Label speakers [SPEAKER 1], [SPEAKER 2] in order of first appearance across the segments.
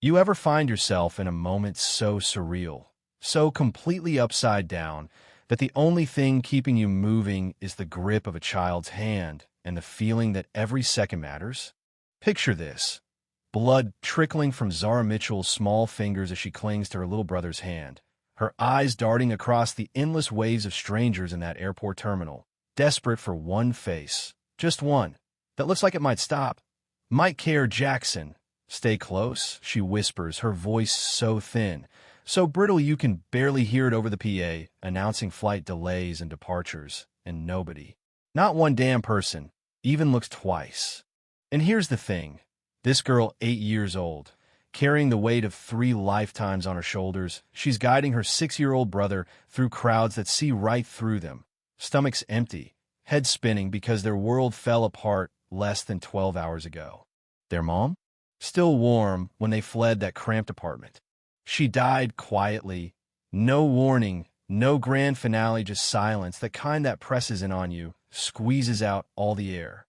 [SPEAKER 1] You ever find yourself in a moment so surreal, so completely upside down, that the only thing keeping you moving is the grip of a child's hand and the feeling that every second matters? Picture this: blood trickling from Zara Mitchell's small fingers as she clings to her little brother's hand, her eyes darting across the endless waves of strangers in that airport terminal, desperate for one face, just one, that looks like it might stop, might care. Jackson, stay close, she whispers, her voice so thin, so brittle you can barely hear it over the PA, announcing flight delays and departures, and nobody, not one damn person, even looks twice. And here's the thing: this girl, 8 years old, carrying the weight of 3 lifetimes on her shoulders, she's guiding her 6-year-old brother through crowds that see right through them, stomachs empty, heads spinning because their world fell apart less than 12 hours ago. Their mom? Still warm when they fled that cramped apartment. She died quietly, no warning, no grand finale, just silence, the kind that presses in on you, squeezes out all the air.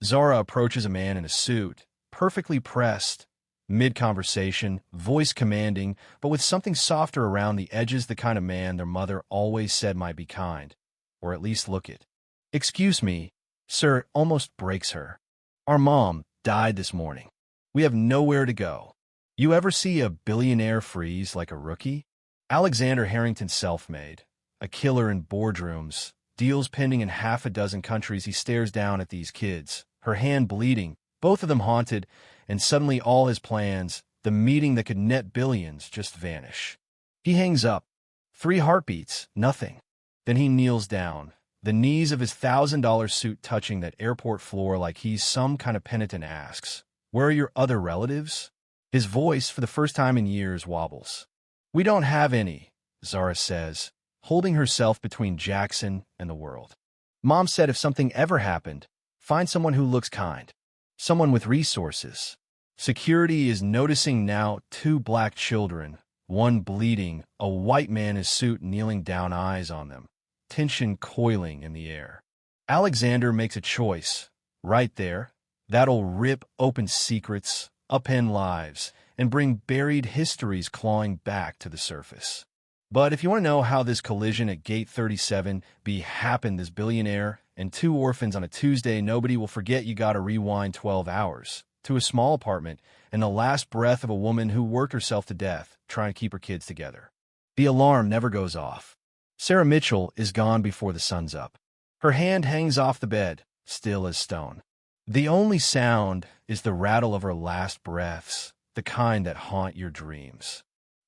[SPEAKER 1] Zara approaches a man in a suit, perfectly pressed, mid-conversation, voice commanding, but with something softer around the edges, the kind of man their mother always said might be kind, or at least look it. "Excuse me, sir," it almost breaks her. "Our mom died this morning. We have nowhere to go." You ever see a billionaire freeze like a rookie? Alexander Harrington, self-made, a killer in boardrooms, deals pending in half a dozen countries. He stares down at these kids, her hand bleeding, both of them haunted, and suddenly all his plans, the meeting that could net billions, just vanish. He hangs up. 3 heartbeats, nothing. Then he kneels down, the knees of his $1,000 suit touching that airport floor like he's some kind of penitent, asks, "Where are your other relatives?" His voice, for the first time in years, wobbles. "We don't have any," Zara says, holding herself between Jackson and the world. "Mom said if something ever happened, find someone who looks kind. Someone with resources." Security is noticing now 2 black children, one bleeding, a white man in his suit kneeling down, eyes on them, tension coiling in the air. Alexander makes a choice. Right there, that'll rip open secrets, upend lives, and bring buried histories clawing back to the surface. But if you want to know how this collision at Gate 37B happened, this billionaire and 2 orphans on a Tuesday, nobody will forget. You gotta rewind 12 hours to a small apartment and the last breath of a woman who worked herself to death trying to keep her kids together. The alarm never goes off. Sarah Mitchell is gone before the sun's up. Her hand hangs off the bed, still as stone. The only sound is the rattle of her last breaths, the kind that haunt your dreams.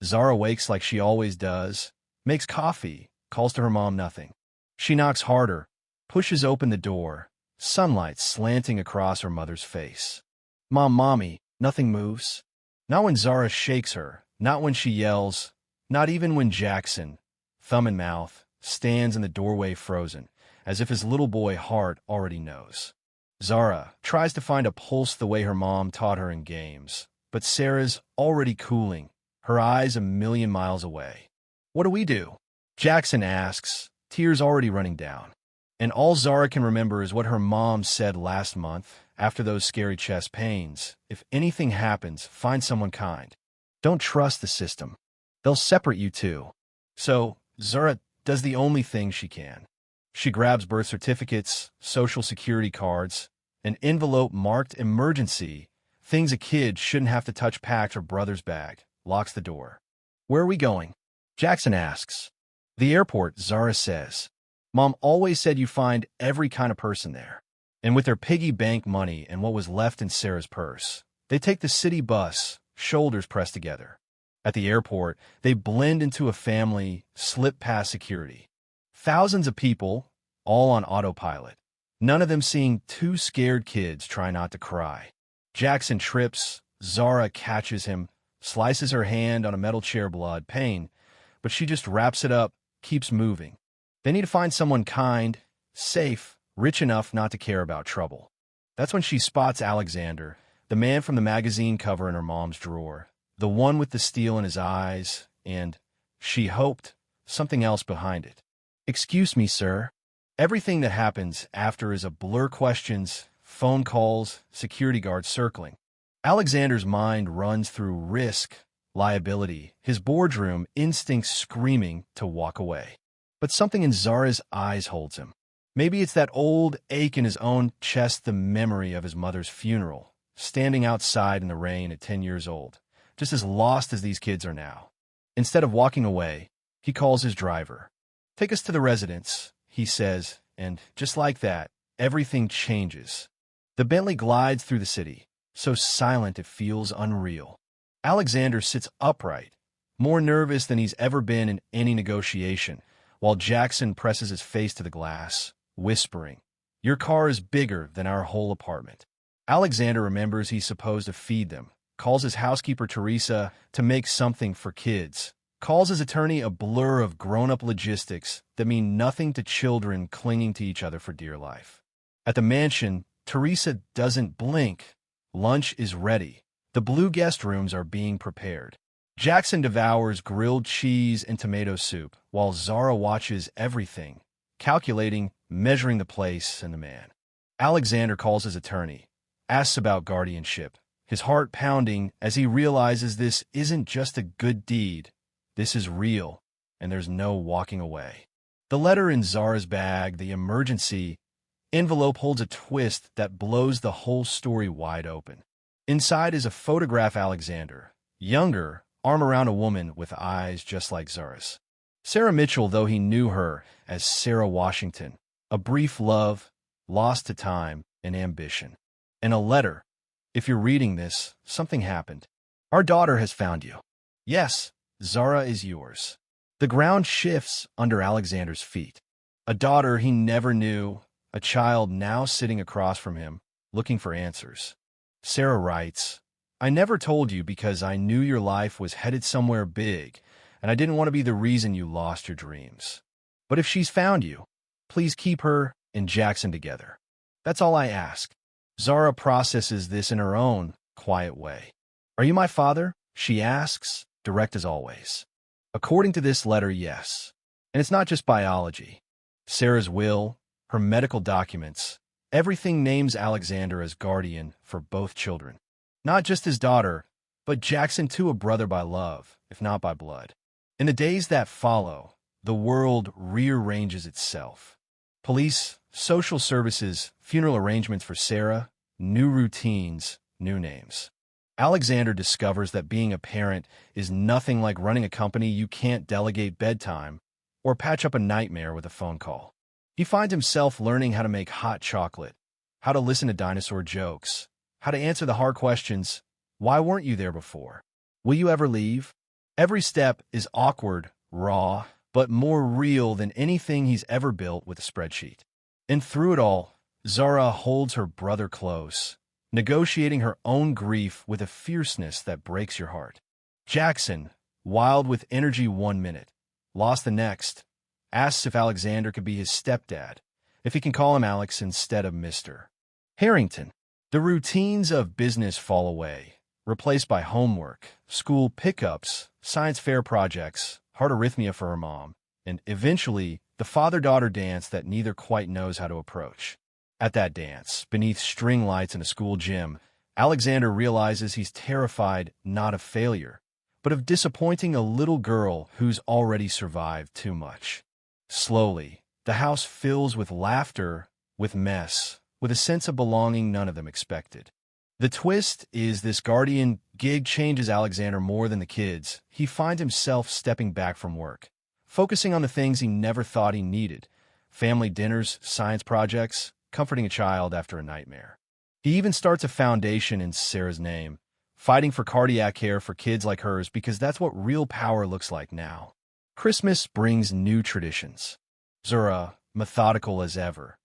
[SPEAKER 1] Zara wakes like she always does, makes coffee, calls to her mom, nothing. She knocks harder, pushes open the door, sunlight slanting across her mother's face. "Mom, mommy," nothing moves. Not when Zara shakes her, not when she yells, not even when Jackson, thumb in mouth, stands in the doorway frozen, as if his little boy heart already knows. Zara tries to find a pulse the way her mom taught her in games, but Sarah's already cooling, her eyes a million miles away. "What do we do?" Jackson asks, tears already running down. And all Zara can remember is what her mom said last month after those scary chest pains: if anything happens, find someone kind. Don't trust the system. They'll separate you too. So Zara does the only thing she can. She grabs birth certificates, social security cards, an envelope marked emergency, things a kid shouldn't have to touch, packed her brother's bag, locks the door. "Where are we going?" Jackson asks. "The airport," Zara says. "Mom always said you find every kind of person there." And with their piggy bank money and what was left in Sarah's purse, they take the city bus, shoulders pressed together. At the airport, they blend into a family, slip past security. Thousands of people, all on autopilot, none of them seeing 2 scared kids try not to cry. Jackson trips, Zara catches him, slices her hand on a metal chair, blood, pain, but she just wraps it up, keeps moving. They need to find someone kind, safe, rich enough not to care about trouble. That's when she spots Alexander, the man from the magazine cover in her mom's drawer, the one with the steel in his eyes, and, she hoped, something else behind it. "Excuse me, sir." Everything that happens after is a blur: questions, phone calls, security guards circling. Alexander's mind runs through risk, liability, his boardroom instincts screaming to walk away. But something in Zara's eyes holds him. Maybe it's that old ache in his own chest, the memory of his mother's funeral, standing outside in the rain at 10 years old, just as lost as these kids are now. Instead of walking away, he calls his driver. "Take us to the residence," he says, and just like that, everything changes. The Bentley glides through the city, so silent it feels unreal. Alexander sits upright, more nervous than he's ever been in any negotiation, while Jackson presses his face to the glass, whispering, "Your car is bigger than our whole apartment." Alexander remembers he's supposed to feed them, calls his housekeeper Teresa to make something for kids, calls his attorney a blur of grown-up logistics that mean nothing to children clinging to each other for dear life. At the mansion, Teresa doesn't blink. Lunch is ready. The blue guest rooms are being prepared. Jackson devours grilled cheese and tomato soup, while Zara watches everything, calculating, measuring the place and the man. Alexander calls his attorney, asks about guardianship, his heart pounding as he realizes this isn't just a good deed. This is real, and there's no walking away. The letter in Zara's bag, the emergency envelope, holds a twist that blows the whole story wide open. Inside is a photograph Alexander, younger, arm around a woman with eyes just like Zara's. Sarah Mitchell, though he knew her as Sarah Washington. A brief love, lost to time and ambition. And a letter. "If you're reading this, something happened. Our daughter has found you. Yes, Zara is yours." The ground shifts under Alexander's feet. A daughter he never knew, a child now sitting across from him, looking for answers. Sarah writes, "I never told you because I knew your life was headed somewhere big, and I didn't want to be the reason you lost your dreams. But if she's found you, please keep her and Jackson together. That's all I ask." Zara processes this in her own quiet way. "Are you my father?" she asks, direct as always. According to this letter, yes. And it's not just biology. Sarah's will, her medical documents, everything names Alexander as guardian for both children. Not just his daughter, but Jackson too, a brother by love, if not by blood. In the days that follow, the world rearranges itself. Police, social services, funeral arrangements for Sarah, new routines, new names. Alexander discovers that being a parent is nothing like running a company. You can't delegate bedtime or patch up a nightmare with a phone call. He finds himself learning how to make hot chocolate, how to listen to dinosaur jokes, how to answer the hard questions. Why weren't you there before? Will you ever leave? Every step is awkward, raw, but more real than anything he's ever built with a spreadsheet. And through it all, Zara holds her brother close, negotiating her own grief with a fierceness that breaks your heart. Jackson, wild with energy 1 minute, lost the next, asks if Alexander could be his stepdad, if he can call him Alex instead of Mr. Harrington. The routines of business fall away, replaced by homework, school pickups, science fair projects, heart arrhythmia for her mom, and eventually the father-daughter dance that neither quite knows how to approach. At that dance, beneath string lights in a school gym, Alexander realizes he's terrified not of failure, but of disappointing a little girl who's already survived too much. Slowly, the house fills with laughter, with mess, with a sense of belonging none of them expected. The twist is this guardian gig changes Alexander more than the kids. He finds himself stepping back from work, focusing on the things he never thought he needed: family dinners, science projects, comforting a child after a nightmare. He even starts a foundation in Sarah's name, fighting for cardiac care for kids like hers because that's what real power looks like now. Christmas brings new traditions. Zara, methodical as ever,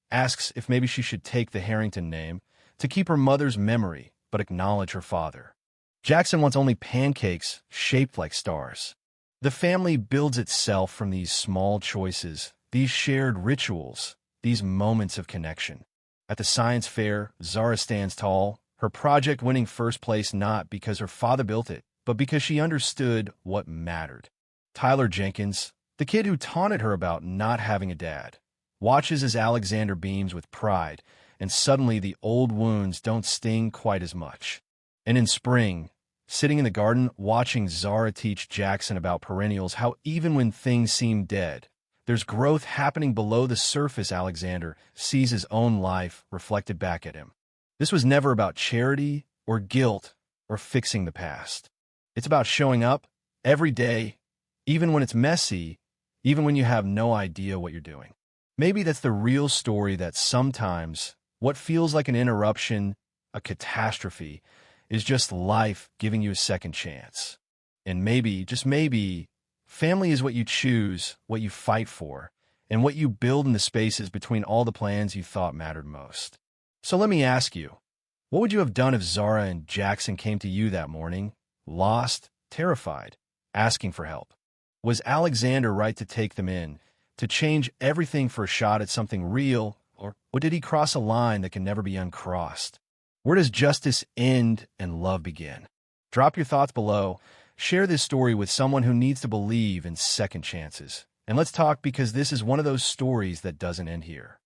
[SPEAKER 1] asks if maybe she should take the Harrington name to keep her mother's memory but acknowledge her father. Jackson wants only pancakes shaped like stars. The family builds itself from these small choices, these shared rituals, these moments of connection. At the science fair, Zara stands tall, her project winning first place not because her father built it, but because she understood what mattered. Tyler Jenkins, the kid who taunted her about not having a dad, watches as Alexander beams with pride, and suddenly the old wounds don't sting quite as much. And in spring, sitting in the garden, watching Zara teach Jackson about perennials, how even when things seem dead, there's growth happening below the surface. Alexander sees his own life reflected back at him. This was never about charity or guilt or fixing the past. It's about showing up every day, even when it's messy, even when you have no idea what you're doing. Maybe that's the real story, that sometimes what feels like an interruption, a catastrophe, is just life giving you a second chance. And maybe, just maybe, family is what you choose, what you fight for, and what you build in the spaces between all the plans you thought mattered most. So let me ask you, what would you have done if Zara and Jackson came to you that morning, lost, terrified, asking for help? Was Alexander right to take them in, to change everything for a shot at something real, or did he cross a line that can never be uncrossed? Where does justice end and love begin? Drop your thoughts below. Share this story with someone who needs to believe in second chances. And let's talk, because this is one of those stories that doesn't end here.